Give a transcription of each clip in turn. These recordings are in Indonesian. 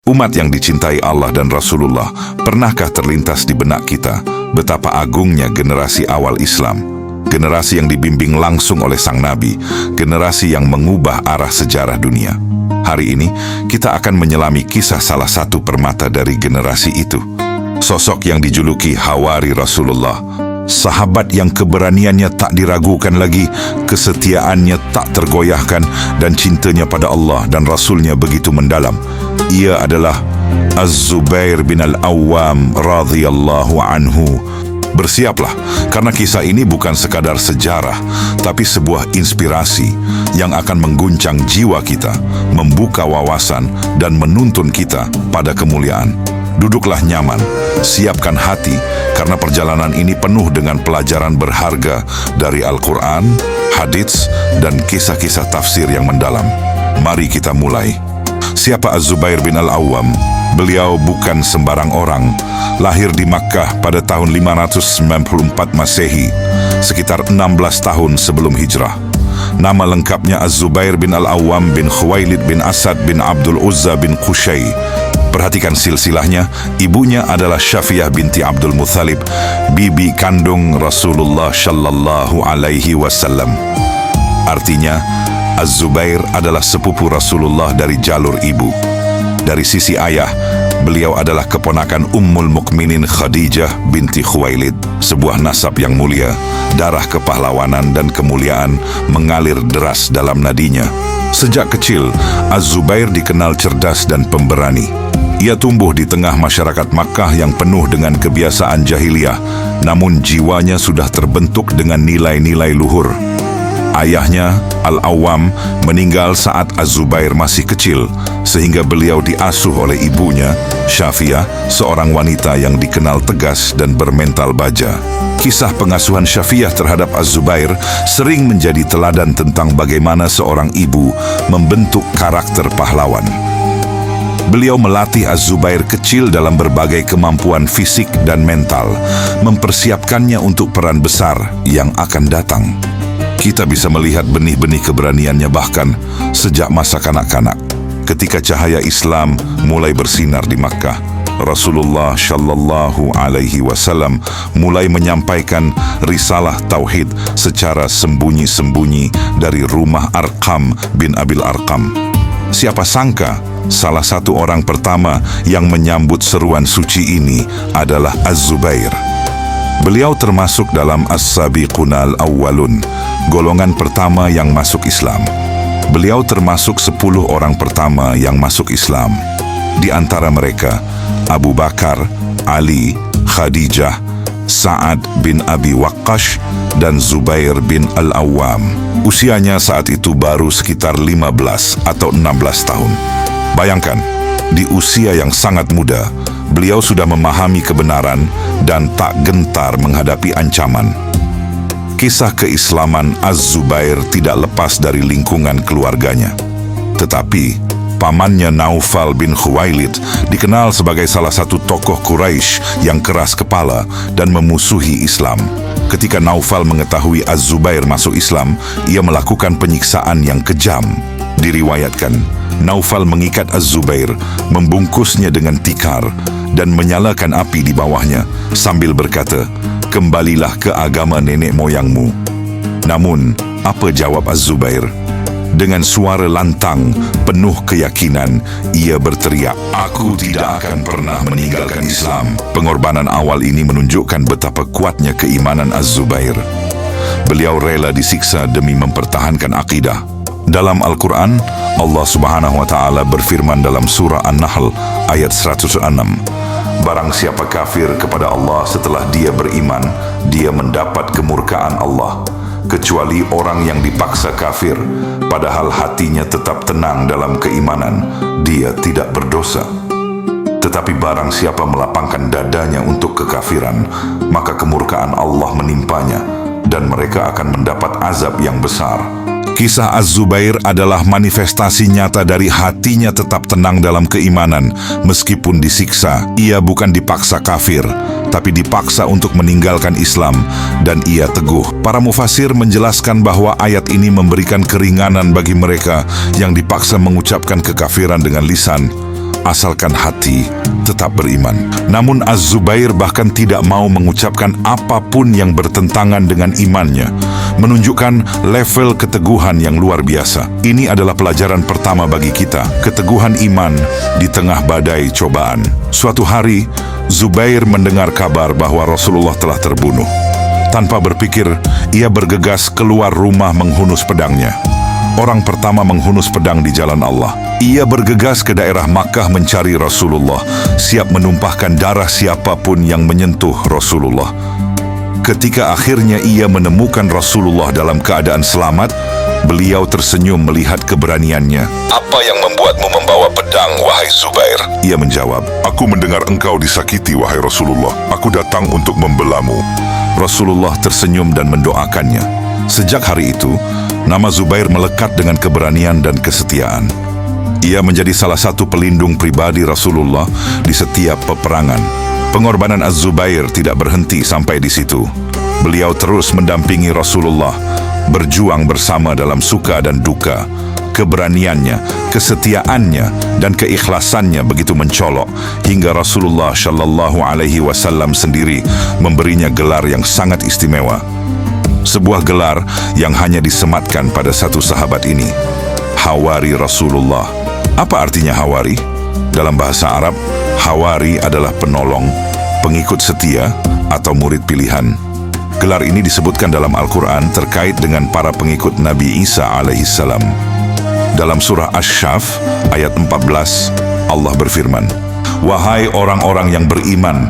Umat yang dicintai Allah dan Rasulullah, pernahkah terlintas di benak kita betapa agungnya generasi awal Islam? Generasi yang dibimbing langsung oleh Sang Nabi, generasi yang mengubah arah sejarah dunia. Hari ini, kita akan menyelami kisah salah satu permata dari generasi itu. Sosok yang dijuluki Hawari Rasulullah, sahabat yang keberaniannya tak diragukan lagi, kesetiaannya tak tergoyahkan, dan cintanya pada Allah dan Rasulnya begitu mendalam. Ia adalah Az-Zubair bin Al-Awwam radhiyallahu anhu. Bersiaplah, karena kisah ini bukan sekadar sejarah, tapi sebuah inspirasi yang akan mengguncang jiwa kita, membuka wawasan, dan menuntun kita pada kemuliaan. Duduklah nyaman, siapkan hati, karena perjalanan ini penuh dengan pelajaran berharga dari Al-Quran, hadits, dan kisah-kisah tafsir yang mendalam. Mari kita mulai. Siapa Az-Zubair bin Al-Awwam? Beliau bukan sembarang orang. Lahir di Makkah pada tahun 594 Masehi, sekitar 16 tahun sebelum hijrah. Nama lengkapnya Az-Zubair bin Al-Awwam bin Khuwailid bin Asad bin Abdul Uzza bin Qushay. Perhatikan silsilahnya. Ibunya adalah Syafiyah binti Abdul Muthalib, bibi kandung Rasulullah Shallallahu Alaihi Wasallam. Artinya, Az-Zubair adalah sepupu Rasulullah dari jalur ibu. Dari sisi ayah, beliau adalah keponakan Ummul Mukminin Khadijah binti Khuwailid. Sebuah nasab yang mulia, darah kepahlawanan dan kemuliaan mengalir deras dalam nadinya. Sejak kecil, Az-Zubair dikenal cerdas dan pemberani. Ia tumbuh di tengah masyarakat Makkah yang penuh dengan kebiasaan jahiliyah, namun jiwanya sudah terbentuk dengan nilai-nilai luhur. Ayahnya, Al-Awwam, meninggal saat Az-Zubair masih kecil, sehingga beliau diasuh oleh ibunya, Syafiyah, seorang wanita yang dikenal tegas dan bermental baja. Kisah pengasuhan Syafiyah terhadap Az-Zubair sering menjadi teladan tentang bagaimana seorang ibu membentuk karakter pahlawan. Beliau melatih Az-Zubair kecil dalam berbagai kemampuan fisik dan mental, mempersiapkannya untuk peran besar yang akan datang. Kita bisa melihat benih-benih keberaniannya bahkan sejak masa kanak-kanak. Ketika cahaya Islam mulai bersinar di Makkah, Rasulullah Shallallahu Alaihi Wasallam mulai menyampaikan risalah tauhid secara sembunyi-sembunyi dari rumah Arqam bin Abil Arqam. Siapa sangka salah satu orang pertama yang menyambut seruan suci ini adalah Az-Zubair. Beliau termasuk dalam As-Sabiqunal Awwalun, golongan pertama yang masuk Islam. Beliau termasuk 10 orang pertama yang masuk Islam. Di antara mereka, Abu Bakar, Ali, Khadijah, Sa'ad bin Abi Waqqash, dan Zubair bin Al-Awwam. Usianya saat itu baru sekitar 15 atau 16 tahun. Bayangkan, di usia yang sangat muda, beliau sudah memahami kebenaran dan tak gentar menghadapi ancaman. Kisah keislaman Az-Zubair tidak lepas dari lingkungan keluarganya. Tetapi, pamannya Naufal bin Khuwailid dikenal sebagai salah satu tokoh Quraisy yang keras kepala dan memusuhi Islam. Ketika Naufal mengetahui Az-Zubair masuk Islam, ia melakukan penyiksaan yang kejam. Diriwayatkan, Naufal mengikat Az-Zubair, membungkusnya dengan tikar, dan menyalakan api di bawahnya sambil berkata, "Kembalilah ke agama nenek moyangmu." Namun, apa jawab Az-Zubair? Dengan suara lantang, penuh keyakinan, ia berteriak, "Aku tidak akan pernah meninggalkan Islam." Pengorbanan awal ini menunjukkan betapa kuatnya keimanan Az-Zubair. Beliau rela disiksa demi mempertahankan akidah. Dalam Al-Quran, Allah Subhanahu wa Ta'ala berfirman dalam surah An-Nahl ayat 106, "Barang siapa kafir kepada Allah setelah dia beriman, dia mendapat kemurkaan Allah, kecuali orang yang dipaksa kafir, padahal hatinya tetap tenang dalam keimanan, dia tidak berdosa. Tetapi barang siapa melapangkan dadanya untuk kekafiran, maka kemurkaan Allah menimpanya, dan mereka akan mendapat azab yang besar." Kisah Az-Zubair adalah manifestasi nyata dari hatinya tetap tenang dalam keimanan. Meskipun disiksa, ia bukan dipaksa kafir, tapi dipaksa untuk meninggalkan Islam, dan ia teguh. Para mufasir menjelaskan bahwa ayat ini memberikan keringanan bagi mereka yang dipaksa mengucapkan kekafiran dengan lisan. asalkan hati tetap beriman. Namun Az-Zubair bahkan tidak mau mengucapkan apapun yang bertentangan dengan imannya, menunjukkan level keteguhan yang luar biasa. Ini adalah pelajaran pertama bagi kita, keteguhan iman di tengah badai cobaan. Suatu hari, Zubair mendengar kabar bahwa Rasulullah telah terbunuh. Tanpa berpikir, ia bergegas keluar rumah menghunus pedangnya. Orang pertama menghunus pedang di jalan Allah. Ia bergegas ke daerah Makkah mencari Rasulullah, siap menumpahkan darah siapapun yang menyentuh Rasulullah. Ketika akhirnya ia menemukan Rasulullah dalam keadaan selamat, beliau tersenyum melihat keberaniannya. "Apa yang membuatmu membawa pedang, wahai Zubair?" Ia menjawab, "Aku mendengar engkau disakiti, wahai Rasulullah. Aku datang untuk membelamu." Rasulullah tersenyum dan mendoakannya. Sejak hari itu, nama Zubair melekat dengan keberanian dan kesetiaan. Ia menjadi salah satu pelindung pribadi Rasulullah di setiap peperangan. Pengorbanan Az-Zubair tidak berhenti sampai di situ. Beliau terus mendampingi Rasulullah, berjuang bersama dalam suka dan duka. Keberaniannya, kesetiaannya, dan keikhlasannya begitu mencolok hingga Rasulullah Shallallahu Alaihi Wasallam sendiri memberinya gelar yang sangat istimewa. Sebuah gelar yang hanya disematkan pada satu sahabat ini, Hawari Rasulullah. Apa artinya Hawari? Dalam bahasa Arab, Hawari adalah penolong, pengikut setia, atau murid pilihan. Gelar ini disebutkan dalam Al-Quran terkait dengan para pengikut Nabi Isa alaihissalam. Dalam surah Asy-Syaff ayat 14, Allah berfirman, "Wahai orang-orang yang beriman,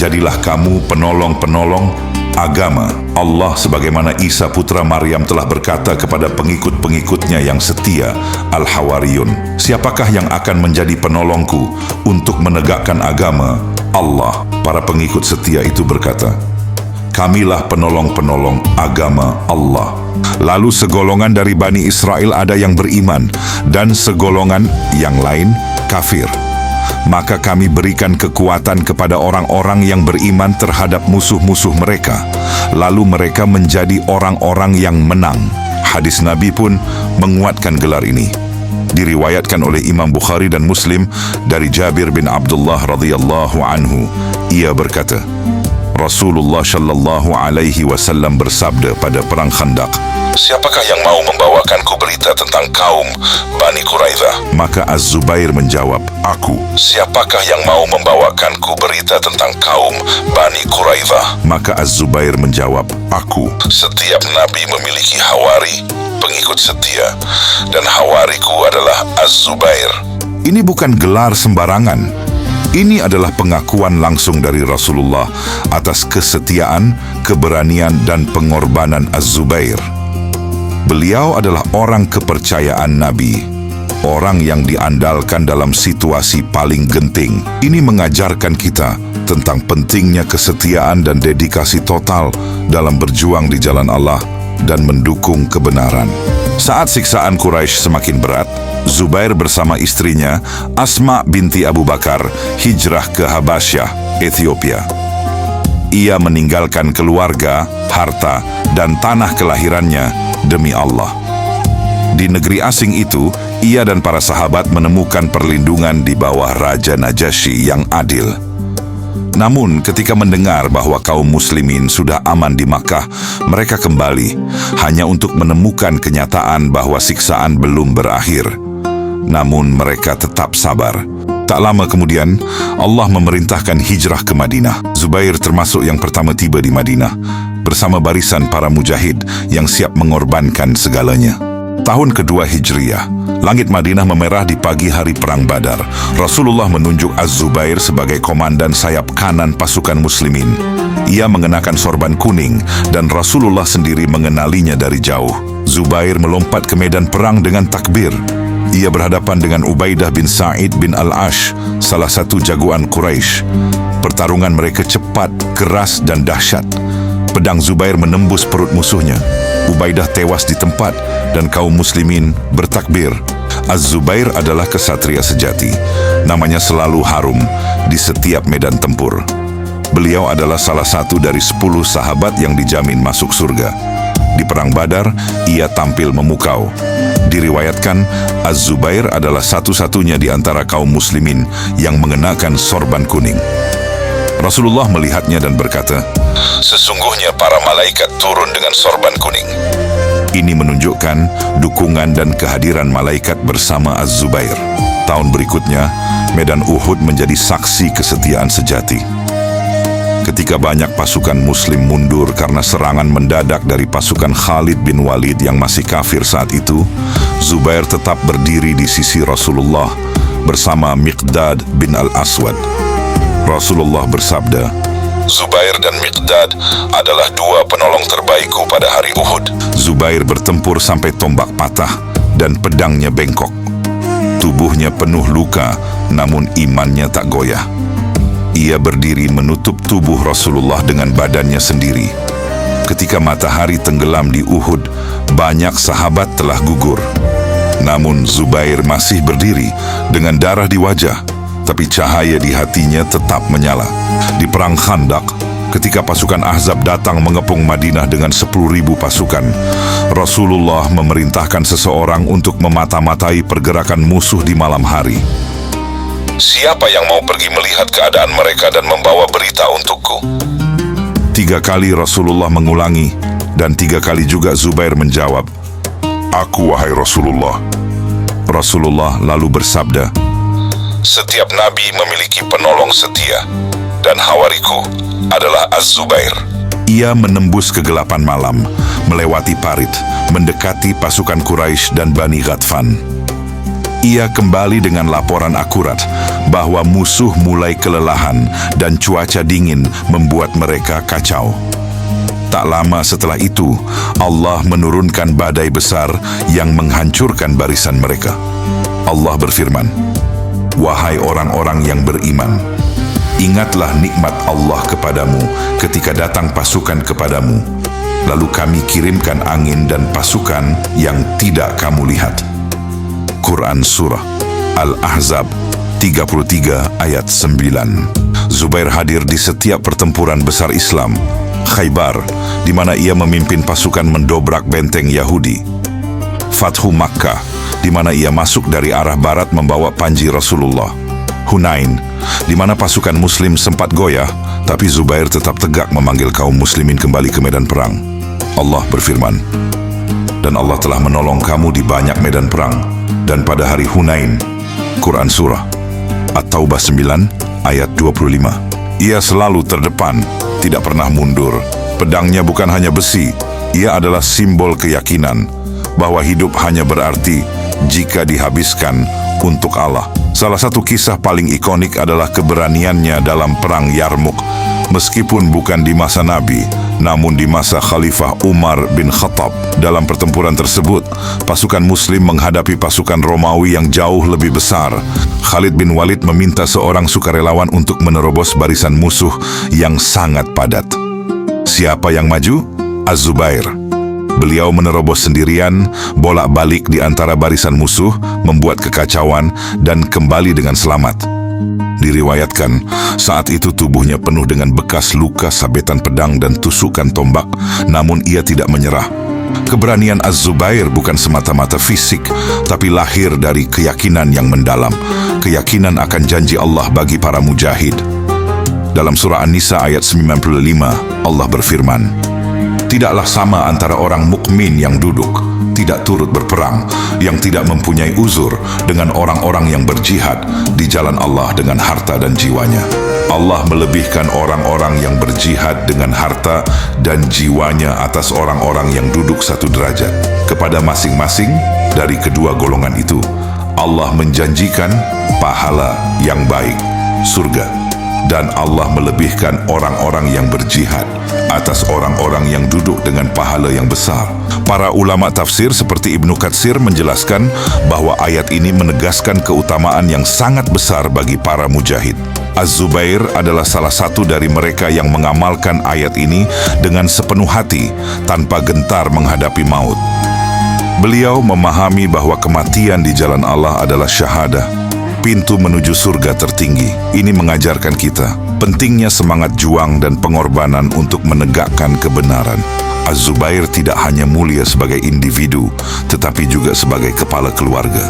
jadilah kamu penolong-penolong agama Allah sebagaimana Isa putra Maryam telah berkata kepada pengikut-pengikutnya yang setia, Al-Hawariyun, siapakah yang akan menjadi penolongku untuk menegakkan agama Allah?" Para pengikut setia itu berkata, "Kamilah penolong-penolong agama Allah." Lalu segolongan dari Bani Israel ada yang beriman dan segolongan yang lain kafir. Maka kami berikan kekuatan kepada orang-orang yang beriman terhadap musuh-musuh mereka. Lalu mereka menjadi orang-orang yang menang. Hadis Nabi pun menguatkan gelar ini. Diriwayatkan oleh Imam Bukhari dan Muslim dari Jabir bin Abdullah radhiyallahu anhu. Ia berkata, Rasulullah Shallallahu Alaihi Wasallam bersabda pada perang Khandaq, "Siapakah yang mau membawakanku berita tentang kaum Bani Quraidah?" Maka Az-Zubair menjawab, "Aku." "Siapakah yang mau membawakanku berita tentang kaum Bani Quraidah?" Maka Az-Zubair menjawab, "Aku." Setiap Nabi memiliki hawari, pengikut setia, dan hawariku adalah Az-Zubair. Ini bukan gelar sembarangan. Ini adalah pengakuan langsung dari Rasulullah atas kesetiaan, keberanian, dan pengorbanan Az-Zubair. Beliau adalah orang kepercayaan Nabi, orang yang diandalkan dalam situasi paling genting. Ini mengajarkan kita tentang pentingnya kesetiaan dan dedikasi total dalam berjuang di jalan Allah dan mendukung kebenaran. Saat siksaan Quraisy semakin berat, Zubair bersama istrinya Asma binti Abu Bakar hijrah ke Habasyah, Ethiopia. Ia meninggalkan keluarga, harta, dan tanah kelahirannya demi Allah. Di negeri asing itu, ia dan para sahabat menemukan perlindungan di bawah Raja Najasyi yang adil. Namun ketika mendengar bahwa kaum muslimin sudah aman di Makkah, mereka kembali hanya untuk menemukan kenyataan bahwa siksaan belum berakhir. Namun mereka tetap sabar. Tak lama kemudian, Allah memerintahkan hijrah ke Madinah. Zubair termasuk yang pertama tiba di Madinah, bersama barisan para mujahid yang siap mengorbankan segalanya. Tahun kedua Hijriyah, langit Madinah memerah di pagi hari Perang Badar. Rasulullah menunjuk Az-Zubair sebagai komandan sayap kanan pasukan muslimin. Ia mengenakan sorban kuning dan Rasulullah sendiri mengenalinya dari jauh. Zubair melompat ke medan perang dengan takbir. Ia berhadapan dengan Ubaidah bin Sa'id bin Al-Ash, salah satu jagoan Quraisy. Pertarungan mereka cepat, keras, dan dahsyat. Pedang Zubair menembus perut musuhnya. Ubaidah tewas di tempat dan kaum muslimin bertakbir. Az-Zubair adalah kesatria sejati. Namanya selalu harum di setiap medan tempur. Beliau adalah salah satu dari 10 sahabat yang dijamin masuk surga. Di Perang Badar, ia tampil memukau. Diriwayatkan, Az-Zubair adalah satu-satunya di antara kaum muslimin yang mengenakan sorban kuning. Rasulullah melihatnya dan berkata, "Sesungguhnya para malaikat turun dengan sorban kuning." Ini menunjukkan dukungan dan kehadiran malaikat bersama Az-Zubair. Tahun berikutnya, medan Uhud menjadi saksi kesetiaan sejati. Ketika banyak pasukan muslim mundur karena serangan mendadak dari pasukan Khalid bin Walid yang masih kafir saat itu, Zubair tetap berdiri di sisi Rasulullah bersama Miqdad bin Al-Aswad. Rasulullah bersabda, "Zubair dan Miqdad adalah dua penolong terbaikku pada hari Uhud." Zubair bertempur sampai tombak patah dan pedangnya bengkok. Tubuhnya penuh luka, namun imannya tak goyah. Ia berdiri menutup tubuh Rasulullah dengan badannya sendiri. Ketika matahari tenggelam di Uhud, banyak sahabat telah gugur. Namun Zubair masih berdiri dengan darah di wajah, tapi cahaya di hatinya tetap menyala. Di Perang Khandak, ketika pasukan Ahzab datang mengepung Madinah dengan 10.000 pasukan, Rasulullah memerintahkan seseorang untuk memata-matai pergerakan musuh di malam hari. "Siapa yang mau pergi melihat keadaan mereka dan membawa berita untukku?" 3 kali Rasulullah mengulangi, dan 3 kali juga Zubair menjawab, "Aku, wahai Rasulullah." Rasulullah lalu bersabda, "Setiap nabi memiliki penolong setia, dan hawariku adalah Az-Zubair." Ia menembus kegelapan malam, melewati parit, mendekati pasukan Quraisy dan Bani Ghatfan. Ia kembali dengan laporan akurat bahwa musuh mulai kelelahan dan cuaca dingin membuat mereka kacau. Tak lama setelah itu, Allah menurunkan badai besar yang menghancurkan barisan mereka. Allah berfirman, "Wahai orang-orang yang beriman, ingatlah nikmat Allah kepadamu ketika datang pasukan kepadamu, lalu kami kirimkan angin dan pasukan yang tidak kamu lihat." Quran Surah Al-Ahzab 33 ayat 9. Zubair hadir di setiap pertempuran besar Islam. Khaybar, di mana ia memimpin pasukan mendobrak benteng Yahudi. Fathu Makkah, di mana ia masuk dari arah barat membawa panji Rasulullah. Hunain, di mana pasukan muslim sempat goyah, tapi Zubair tetap tegak memanggil kaum muslimin kembali ke medan perang. Allah berfirman, "Dan Allah telah menolong kamu di banyak medan perang, dan pada hari Hunain." Quran Surah At-Taubah 9 ayat 25. Ia selalu terdepan, tidak pernah mundur. Pedangnya bukan hanya besi, ia adalah simbol keyakinan bahwa hidup hanya berarti jika dihabiskan untuk Allah. Salah satu kisah paling ikonik adalah keberaniannya dalam perang Yarmuk. Meskipun bukan di masa Nabi, namun di masa Khalifah Umar bin Khattab. Dalam pertempuran tersebut, pasukan Muslim menghadapi pasukan Romawi yang jauh lebih besar. Khalid bin Walid meminta seorang sukarelawan untuk menerobos barisan musuh yang sangat padat. Siapa yang maju? Az-Zubair. Beliau menerobos sendirian, bolak-balik di antara barisan musuh, membuat kekacauan, dan kembali dengan selamat. Diriwayatkan, saat itu tubuhnya penuh dengan bekas luka sabetan pedang dan tusukan tombak, namun ia tidak menyerah. Keberanian Az-Zubair bukan semata-mata fisik, tapi lahir dari keyakinan yang mendalam, keyakinan akan janji Allah bagi para mujahid. Dalam surah An-Nisa ayat 95, Allah berfirman, "Tidaklah sama antara orang mukmin yang duduk, tidak turut berperang, yang tidak mempunyai uzur, dengan orang-orang yang berjihad di jalan Allah dengan harta dan jiwanya. Allah melebihkan orang-orang yang berjihad dengan harta dan jiwanya atas orang-orang yang duduk satu derajat. Kepada masing-masing dari kedua golongan itu, Allah menjanjikan pahala yang baik, surga. Dan Allah melebihkan orang-orang yang berjihad atas orang-orang yang duduk dengan pahala yang besar." Para ulama tafsir seperti Ibnu Katsir menjelaskan bahwa ayat ini menegaskan keutamaan yang sangat besar bagi para mujahid. Az-Zubair adalah salah satu dari mereka yang mengamalkan ayat ini dengan sepenuh hati, tanpa gentar menghadapi maut. Beliau memahami bahwa kematian di jalan Allah adalah syahadah, pintu menuju surga tertinggi. Ini mengajarkan kita pentingnya semangat juang dan pengorbanan untuk menegakkan kebenaran. Az-Zubair tidak hanya mulia sebagai individu, tetapi juga sebagai kepala keluarga.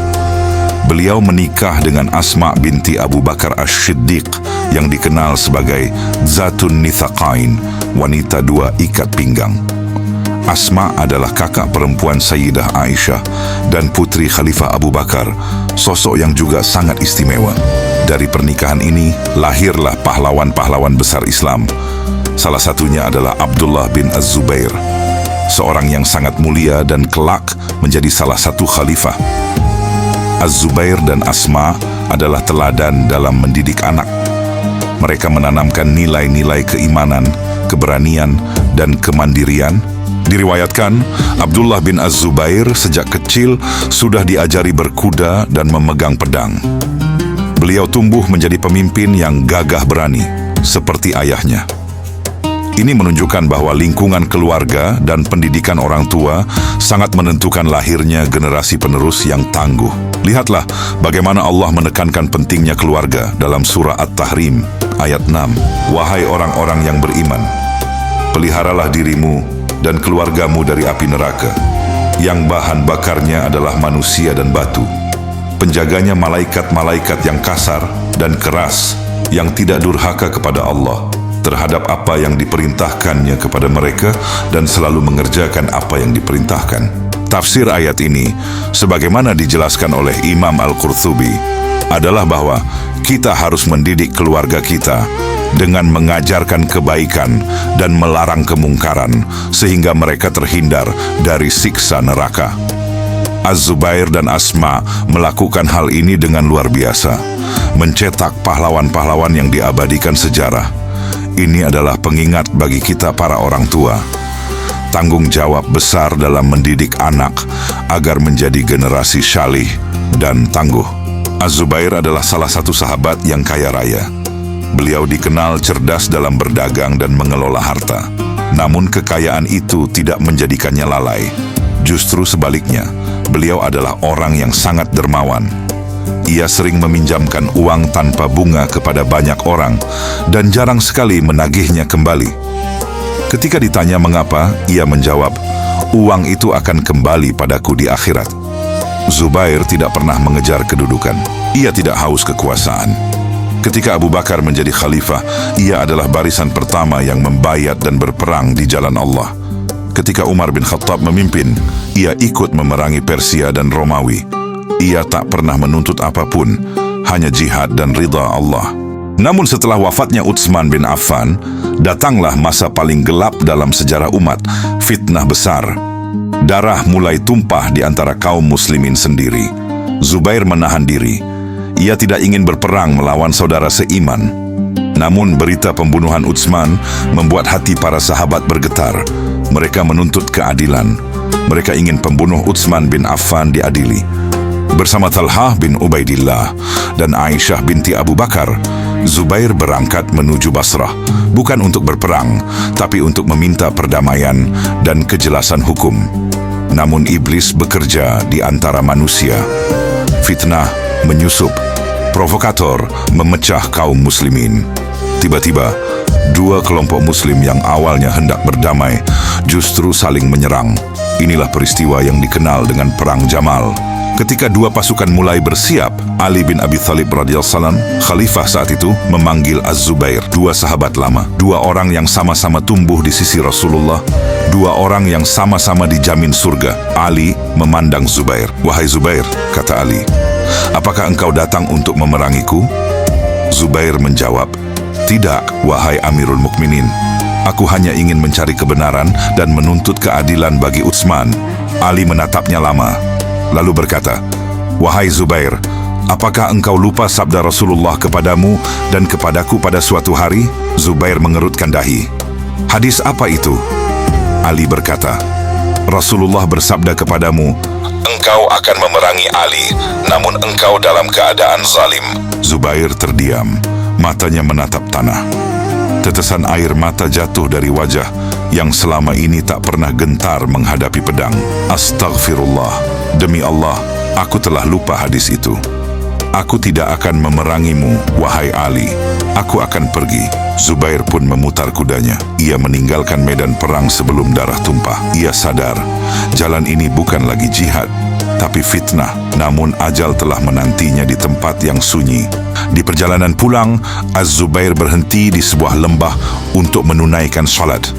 Beliau menikah dengan Asma binti Abu Bakar Ash-Shiddiq yang dikenal sebagai Zatun Nithaqain, wanita dua ikat pinggang. Asma adalah kakak perempuan Sayyidah Aisyah dan putri Khalifah Abu Bakar, sosok yang juga sangat istimewa. Dari pernikahan ini lahirlah pahlawan-pahlawan besar Islam. Salah satunya adalah Abdullah bin Az-Zubair, seorang yang sangat mulia dan kelak menjadi salah satu khalifah. Az-Zubair dan Asma adalah teladan dalam mendidik anak. Mereka menanamkan nilai-nilai keimanan, keberanian, dan kemandirian. Diriwayatkan, Abdullah bin Az-Zubair sejak kecil sudah diajari berkuda dan memegang pedang. Beliau tumbuh menjadi pemimpin yang gagah berani, seperti ayahnya. Ini menunjukkan bahwa lingkungan keluarga dan pendidikan orang tua sangat menentukan lahirnya generasi penerus yang tangguh. Lihatlah bagaimana Allah menekankan pentingnya keluarga dalam surah At-Tahrim, ayat 6. Wahai orang-orang yang beriman, peliharalah dirimu dan keluargamu dari api neraka, yang bahan bakarnya adalah manusia dan batu. Penjaganya malaikat-malaikat yang kasar dan keras, yang tidak durhaka kepada Allah terhadap apa yang diperintahkannya kepada mereka dan selalu mengerjakan apa yang diperintahkan. Tafsir ayat ini, sebagaimana dijelaskan oleh Imam Al-Qurtubi, adalah bahwa kita harus mendidik keluarga kita dengan mengajarkan kebaikan dan melarang kemungkaran, sehingga mereka terhindar dari siksa neraka. Az-Zubair dan Asma melakukan hal ini dengan luar biasa, mencetak pahlawan-pahlawan yang diabadikan sejarah. Ini adalah pengingat bagi kita para orang tua. Tanggung jawab besar dalam mendidik anak agar menjadi generasi syalih dan tangguh. Az-Zubair adalah salah satu sahabat yang kaya raya. Beliau dikenal cerdas dalam berdagang dan mengelola harta. Namun kekayaan itu tidak menjadikannya lalai. Justru sebaliknya, beliau adalah orang yang sangat dermawan. Ia sering meminjamkan uang tanpa bunga kepada banyak orang dan jarang sekali menagihnya kembali. Ketika ditanya mengapa, ia menjawab, "Uang itu akan kembali padaku di akhirat." Zubair tidak pernah mengejar kedudukan. Ia tidak haus kekuasaan. Ketika Abu Bakar menjadi khalifah, ia adalah barisan pertama yang membayat dan berperang di jalan Allah. Ketika Umar bin Khattab memimpin, ia ikut memerangi Persia dan Romawi. Ia tak pernah menuntut apapun, hanya jihad dan ridha Allah. Namun setelah wafatnya Utsman bin Affan, datanglah masa paling gelap dalam sejarah umat, fitnah besar. Darah mulai tumpah di antara kaum muslimin sendiri. Zubair menahan diri. Ia tidak ingin berperang melawan saudara seiman. Namun berita pembunuhan Utsman membuat hati para sahabat bergetar. Mereka menuntut keadilan. Mereka ingin pembunuh Utsman bin Affan diadili. Bersama Talhah bin Ubaidillah dan Aisyah binti Abu Bakar, Zubair berangkat menuju Basrah, bukan untuk berperang, tapi untuk meminta perdamaian dan kejelasan hukum. Namun iblis bekerja di antara manusia. Fitnah menyusup. Provokator memecah kaum muslimin. Tiba-tiba, dua kelompok muslim yang awalnya hendak berdamai justru saling menyerang. Inilah peristiwa yang dikenal dengan Perang Jamal. Ketika dua pasukan mulai bersiap, Ali bin Abi Thalib radhiyallahu anhu, khalifah saat itu, memanggil Az-Zubair, dua sahabat lama, dua orang yang sama-sama tumbuh di sisi Rasulullah, dua orang yang sama-sama dijamin surga. Ali memandang Zubair. "Wahai Zubair," kata Ali, "apakah engkau datang untuk memerangiku?" Zubair menjawab, "Tidak, wahai Amirul Mukminin. Aku hanya ingin mencari kebenaran dan menuntut keadilan bagi Utsman." Ali menatapnya lama, lalu berkata, "Wahai Zubair, apakah engkau lupa sabda Rasulullah kepadamu dan kepadaku pada suatu hari?" Zubair mengerutkan dahi. "Hadis apa itu?" Ali berkata, "Rasulullah bersabda kepadamu, engkau akan memerangi Ali, namun engkau dalam keadaan zalim." Zubair terdiam, matanya menatap tanah. Tetesan air mata jatuh dari wajah yang selama ini tak pernah gentar menghadapi pedang. "Astaghfirullah, demi Allah, aku telah lupa hadis itu." Aku tidak akan memerangimu, wahai Ali. Aku akan pergi. Zubair pun memutar kudanya. Ia meninggalkan medan perang sebelum darah tumpah. Ia sadar, jalan ini bukan lagi jihad, tapi fitnah. Namun ajal telah menantinya di tempat yang sunyi. Di perjalanan pulang, Az-Zubair berhenti di sebuah lembah untuk menunaikan salat.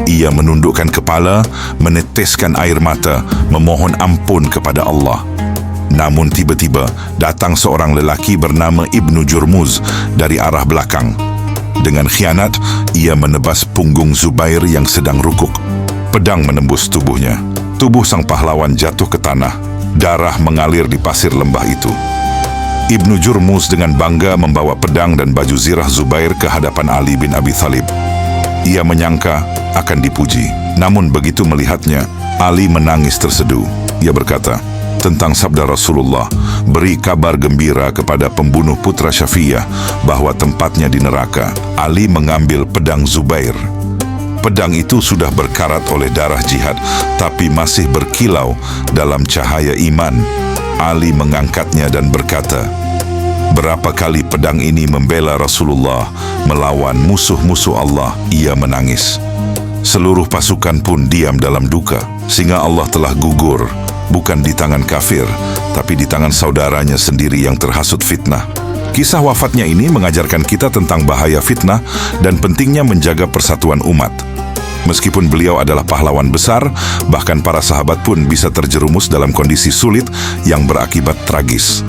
Ia menundukkan kepala, meneteskan air mata, memohon ampun kepada Allah. Namun tiba-tiba datang seorang lelaki bernama Ibnu Jurmuz dari arah belakang. Dengan khianat, ia menebas punggung Zubair yang sedang rukuk. Pedang menembus tubuhnya. Tubuh sang pahlawan jatuh ke tanah. Darah mengalir di pasir lembah itu. Ibnu Jurmuz dengan bangga membawa pedang dan baju zirah Zubair ke hadapan Ali bin Abi Thalib. Ia menyangka akan dipuji. Namun begitu melihatnya, Ali menangis terseduh. Ia berkata, tentang sabda Rasulullah, beri kabar gembira kepada pembunuh putra Syafiyah bahwa tempatnya di neraka. Ali mengambil pedang Zubair. Pedang itu sudah berkarat oleh darah jihad, tapi masih berkilau dalam cahaya iman. Ali mengangkatnya dan berkata, berapa kali pedang ini membela Rasulullah melawan musuh-musuh Allah. Ia menangis. Seluruh pasukan pun diam dalam duka. Sehingga Allah telah gugur, bukan di tangan kafir, tapi di tangan saudaranya sendiri yang terhasut fitnah. Kisah wafatnya ini mengajarkan kita tentang bahaya fitnah dan pentingnya menjaga persatuan umat. Meskipun beliau adalah pahlawan besar, bahkan para sahabat pun bisa terjerumus dalam kondisi sulit yang berakibat tragis.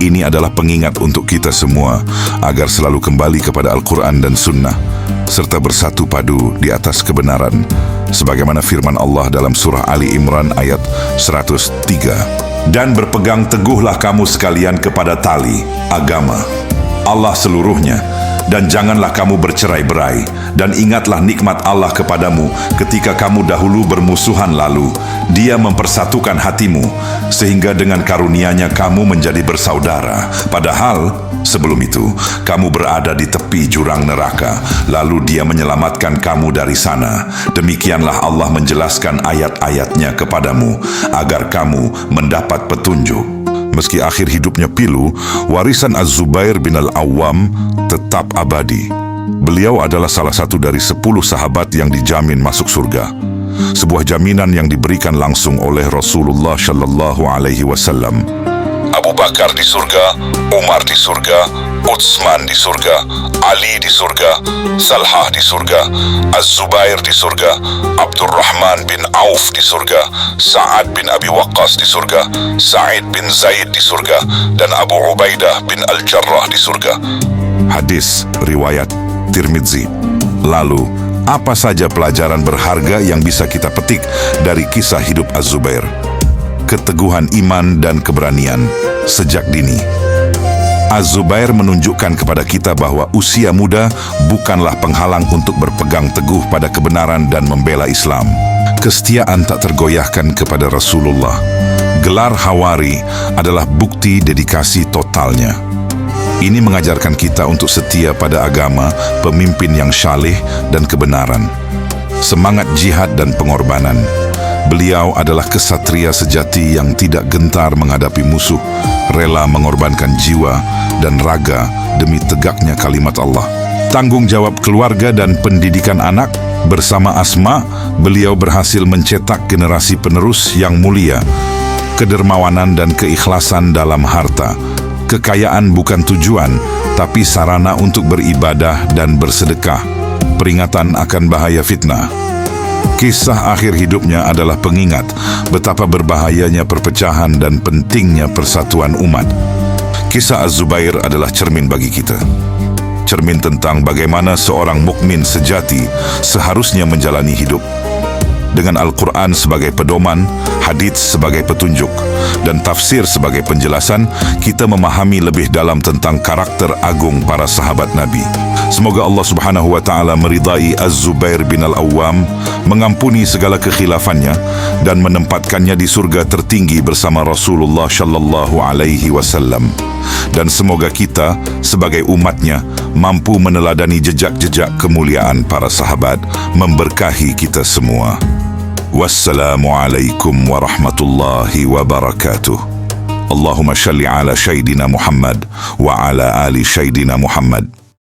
Ini adalah pengingat untuk kita semua agar selalu kembali kepada Al-Quran dan Sunnah, serta bersatu padu di atas kebenaran, sebagaimana firman Allah dalam surah Ali Imran ayat 103. Dan berpegang teguhlah kamu sekalian kepada tali agama Allah seluruhnya, dan janganlah kamu bercerai-berai, dan ingatlah nikmat Allah kepadamu ketika kamu dahulu bermusuhan lalu. Dia mempersatukan hatimu, sehingga dengan karunia-Nya kamu menjadi bersaudara. Padahal sebelum itu kamu berada di tepi jurang neraka, lalu Dia menyelamatkan kamu dari sana. Demikianlah Allah menjelaskan ayat-ayat-Nya kepadamu agar kamu mendapat petunjuk. Meski akhir hidupnya pilu, warisan Az-Zubair bin Al-Awwam tetap abadi. Beliau adalah salah satu dari 10 sahabat yang dijamin masuk surga. Sebuah jaminan yang diberikan langsung oleh Rasulullah Shallallahu Alaihi Wasallam. Abu Bakar di surga, Umar di surga, Utsman di surga, Ali di surga, Salhah di surga, Az-Zubair di surga, Abdurrahman bin Auf di surga, Sa'ad bin Abi Waqqas di surga, Sa'id bin Zaid di surga, dan Abu Ubaidah bin Al-Jarrah di surga. Hadis riwayat Tirmidzi. Lalu, apa saja pelajaran berharga yang bisa kita petik dari kisah hidup Az-Zubair? Keteguhan iman dan keberanian sejak dini. Az-Zubair menunjukkan kepada kita bahwa usia muda bukanlah penghalang untuk berpegang teguh pada kebenaran dan membela Islam. Kesetiaan tak tergoyahkan kepada Rasulullah. Gelar Hawari adalah bukti dedikasi totalnya. Ini mengajarkan kita untuk setia pada agama, pemimpin yang syaleh dan kebenaran. Semangat jihad dan pengorbanan. Beliau adalah kesatria sejati yang tidak gentar menghadapi musuh, rela mengorbankan jiwa dan raga demi tegaknya kalimat Allah. Tanggung jawab keluarga dan pendidikan anak. Bersama Asma, beliau berhasil mencetak generasi penerus yang mulia. Kedermawanan dan keikhlasan dalam harta. Kekayaan bukan tujuan, tapi sarana untuk beribadah dan bersedekah. Peringatan akan bahaya fitnah. Kisah akhir hidupnya adalah pengingat betapa berbahayanya perpecahan dan pentingnya persatuan umat. Kisah Az-Zubair adalah cermin bagi kita. Cermin tentang bagaimana seorang mukmin sejati seharusnya menjalani hidup. Dengan Al-Quran sebagai pedoman, hadits sebagai petunjuk, dan tafsir sebagai penjelasan, kita memahami lebih dalam tentang karakter agung para sahabat Nabi. Semoga Allah Subhanahu wa Ta'ala meridai Az-Zubair bin Al-Awwam, mengampuni segala kekhilafannya, dan menempatkannya di surga tertinggi bersama Rasulullah Shallallahu Alaihi Wasallam. Dan semoga kita sebagai umatnya mampu meneladani jejak-jejak kemuliaan para sahabat, memberkahi kita semua. Wassalamualaikum warahmatullahi wabarakatuh. Allahumma shalli ala Sayyidina Muhammad wa ala ali Sayyidina Muhammad.